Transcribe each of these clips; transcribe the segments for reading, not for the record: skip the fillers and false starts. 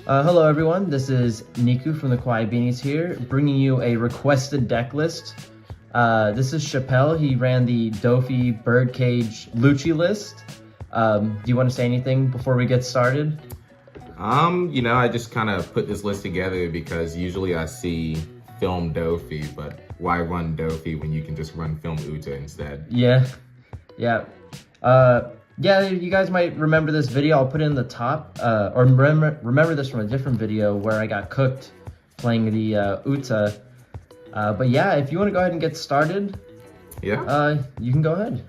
Hello everyone, this is Niku from the Kawaii Beanies here, bringing you a requested deck list. This is Chappelle. He ran the Dofi Birdcage Lucci list. Do you want to say anything before we get started? I just kind of put this list together because usually I see film Dofi, but why run Dofi when you can just run film Uta instead? Yeah. You guys might remember this video. I'll put it in the top, or remember this from a different video where I got cooked playing the Uta. But yeah, if you want to go ahead and get started, you can go ahead.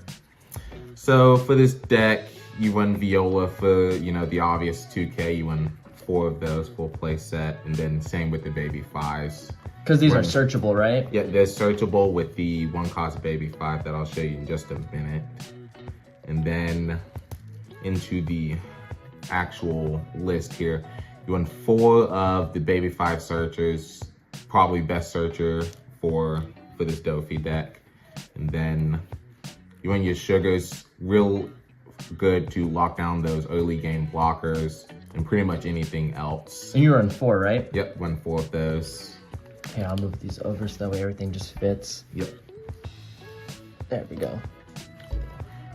So for this deck, you run Viola for, the obvious 2K. You run 4 of those full play set, and then same with the baby 5s. Because these are searchable, right? Yeah, they're searchable with the 1-cost baby 5 that I'll show you in just a minute. And then into the actual list here, you run 4 of the baby 5 searchers, probably best searcher for this Dofi deck. And then you run your sugars, real good to lock down those early game blockers and pretty much anything else. And you run 4, right? Yep, run 4 of those. Okay, I'll move these over so that way everything just fits. Yep. There we go.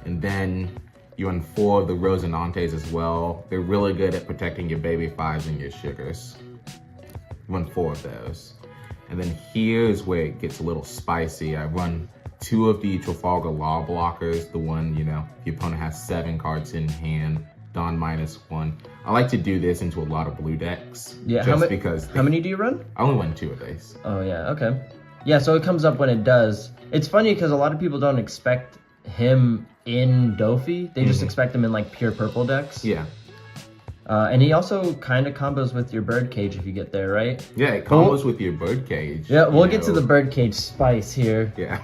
And then you run 4 of the Rosinantes as well. They're really good at protecting your baby 5s and your sugars. You run 4 of those. And then here's where it gets a little spicy. I run 2 of the Trafalgar Law blockers. The one, the opponent has 7 cards in hand, Dawn -1. I like to do this into a lot of blue decks. Yeah, how many do you run? I only run 2 of these. Oh yeah, okay. Yeah, so it comes up when it does. It's funny because a lot of people don't expect him in Dofi. They just expect him in like pure purple decks. Yeah. And he also kind of combos with your Birdcage if you get there, right? Yeah, it combos with your Birdcage. Yeah, we'll get to the Birdcage spice here. Yeah.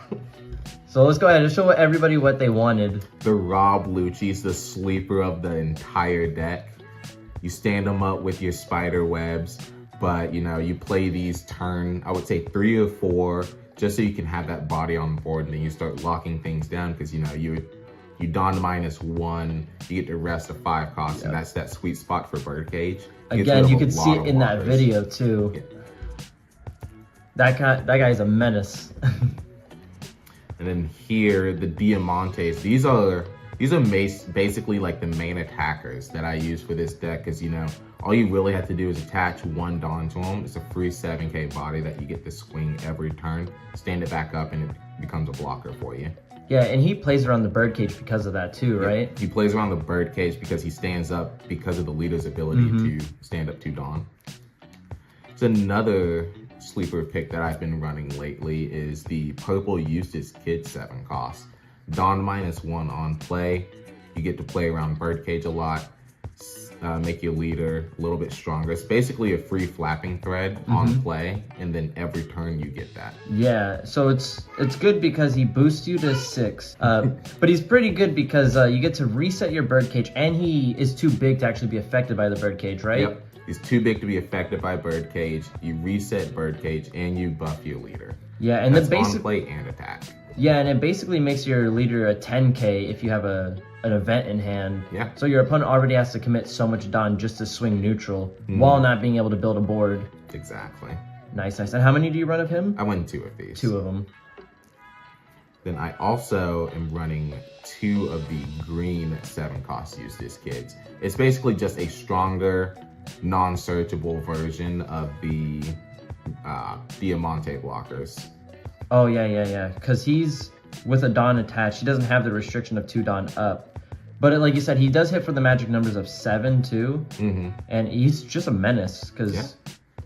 So let's go ahead and show everybody what they wanted. The Rob Lucci's the sleeper of the entire deck. You stand them up with your spider webs, but you play these turn, I would say 3 or 4, just so you can have that body on the board, and then you start locking things down because you Dawn -1, you get the rest of 5 costs, and that's that sweet spot for Birdcage. Again, you can see it in that video too. Yeah. That guy's a menace. And then here, the Diamantes. These are basically like the main attackers that I use for this deck, because all you really have to do is attach 1 Dawn to them. It's a free 7K body that you get to swing every turn, stand it back up, and it becomes a blocker for you. Yeah, and he plays around the Birdcage because of that too, right? He plays around the Birdcage because he stands up because of the leader's ability to stand up to Dawn. It's another sleeper pick that I've been running lately is the Purple Eustace Kid 7 cost. Dawn -1 on play. You get to play around Birdcage a lot, make your leader a little bit stronger. It's basically a free flapping thread on play, and then every turn you get that. Yeah, so it's good because he boosts you to 6, but he's pretty good because you get to reset your Birdcage, and he is too big to actually be affected by the Birdcage, right? Yep. He's too big to be affected by Birdcage. You reset Birdcage and you buff your leader. Yeah, and that's on play and attack. Yeah, and it basically makes your leader a 10K if you have an event in hand. Yeah. So your opponent already has to commit so much Dawn just to swing neutral while not being able to build a board. Exactly. Nice. And how many do you run of him? I won 2 of these. 2 of them. Then I also am running 2 of the green 7-cost Eustace Kids. It's basically just a stronger, non-searchable version of the Diamante blockers. Oh, yeah. Because he's with a Dawn attached. He doesn't have the restriction of 2 Dawn up. But like you said, he does hit for the magic numbers of 7 too. And he's just a menace because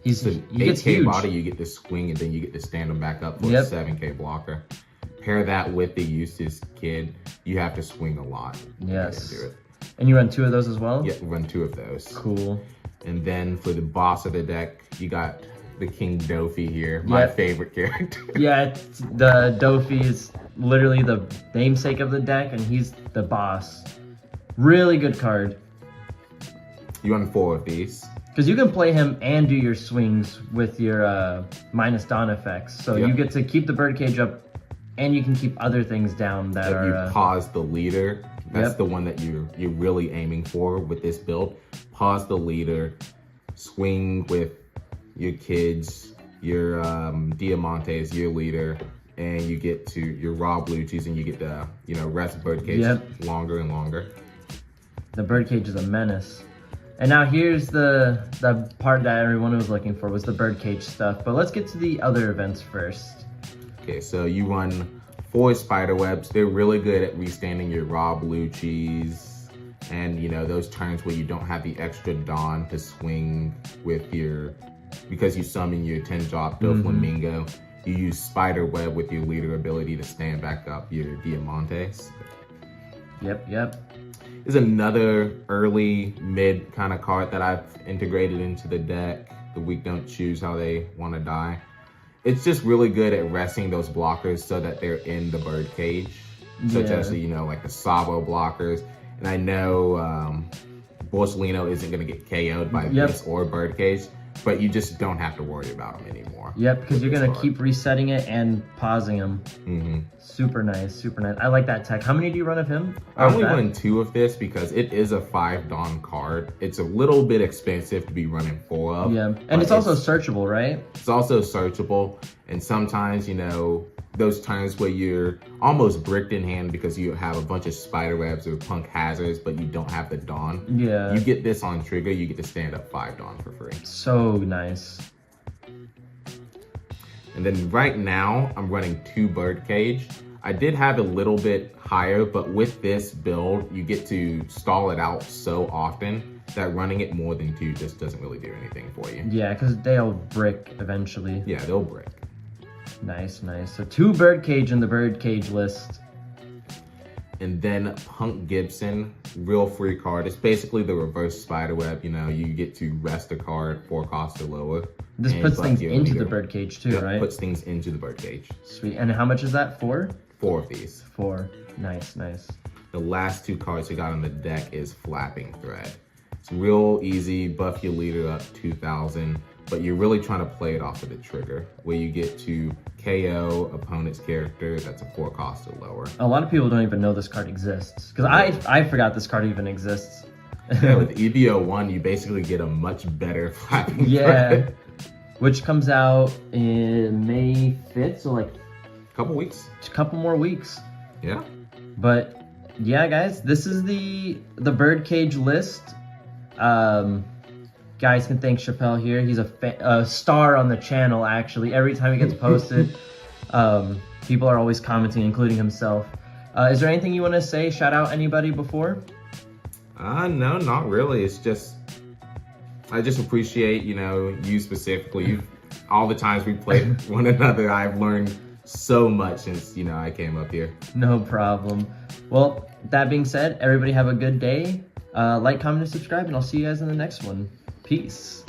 he gets huge. body, you get to swing, and then you get to stand him back up for a 7K blocker. Pair that with the Eustace Kid, you have to swing a lot. Yes. To do it. And you run 2 of those as well? Yeah, run 2 of those. Cool. And then for the boss of the deck, you got the King Dofi here, my favorite character. Yeah, the Dofi is literally the namesake of the deck, and he's the boss. Really good card. You run 4 of these. Because you can play him and do your swings with your minus Dawn effects. So you get to keep the Birdcage up, and you can keep other things down that are... You pause the leader. That's the one that you're really aiming for with this build. Pause the leader, swing with your kids, your Diamantes, your leader, and you get to your raw Luccis, and you get to, you know, rest Birdcage longer and longer. The Birdcage is a menace. And now here's the part that everyone was looking for, was the Birdcage stuff. But let's get to the other events first. Okay, so you run 4 spiderwebs. They're really good at restanding your raw Luccis, and you know, those turns where you don't have the extra Dawn to swing with your, because you summon your 10-drop Doflamingo, you use spiderweb with your leader ability to stand back up your Diamantes. Yep. Is another early mid kind of card that I've integrated into the deck. The weak don't choose how they want to die. It's just really good at resting those blockers so that they're in the Birdcage, such as, you know, like the Sabo blockers. And I know Borsellino isn't going to get KO'd by this or Birdcage, but you just don't have to worry about them anymore. Yep, because you're going to keep resetting it and pausing them. Super nice. I like that tech. How many do you run of him? I only run 2 of this because it is a 5 Dawn card. It's a little bit expensive to be running 4 of. Yeah, and it's also searchable, right? It's also searchable, and sometimes, you know, those times where you're almost bricked in hand because you have a bunch of spiderwebs or punk hazards, but you don't have the Dawn. Yeah. You get this on trigger, you get to stand up 5 Dawn for free. So nice. And then right now, I'm running 2 Birdcage. I did have a little bit higher, but with this build, you get to stall it out so often that running it more than 2 just doesn't really do anything for you. Yeah, because they'll brick eventually. Yeah, they'll brick. Nice. So 2 Birdcage in the Birdcage list. And then Punk Gibson, real free card. It's basically the reverse spiderweb. You know, you get to rest a card 4 cost or lower. This puts things into the Birdcage too, right? Puts things into the Birdcage. Sweet. And how much is that? 4? 4 of these. 4. Nice. The last 2 cards we got on the deck is Flapping Thread. It's real easy, buff your leader up 2,000, but you're really trying to play it off of the trigger, where you get to KO opponent's character that's a 4 cost or lower. A lot of people don't even know this card exists, because I forgot this card even exists. Yeah, with EVO 1, you basically get a much better Flapping Thread. Which comes out in May 5th, so like a couple weeks. A couple more weeks. Yeah. But yeah, guys, this is the Birdcage list. Guys can thank Chappelle here. He's a star on the channel, actually. Every time it gets posted, people are always commenting, including himself. Is there anything you want to say? Shout out anybody before? No, not really. It's just, I just appreciate, you know, you specifically. All the times we played one another, I've learned so much since, you know, I came up here. No problem. Well, that being said, everybody have a good day. Like, comment, and subscribe, and I'll see you guys in the next one. Peace.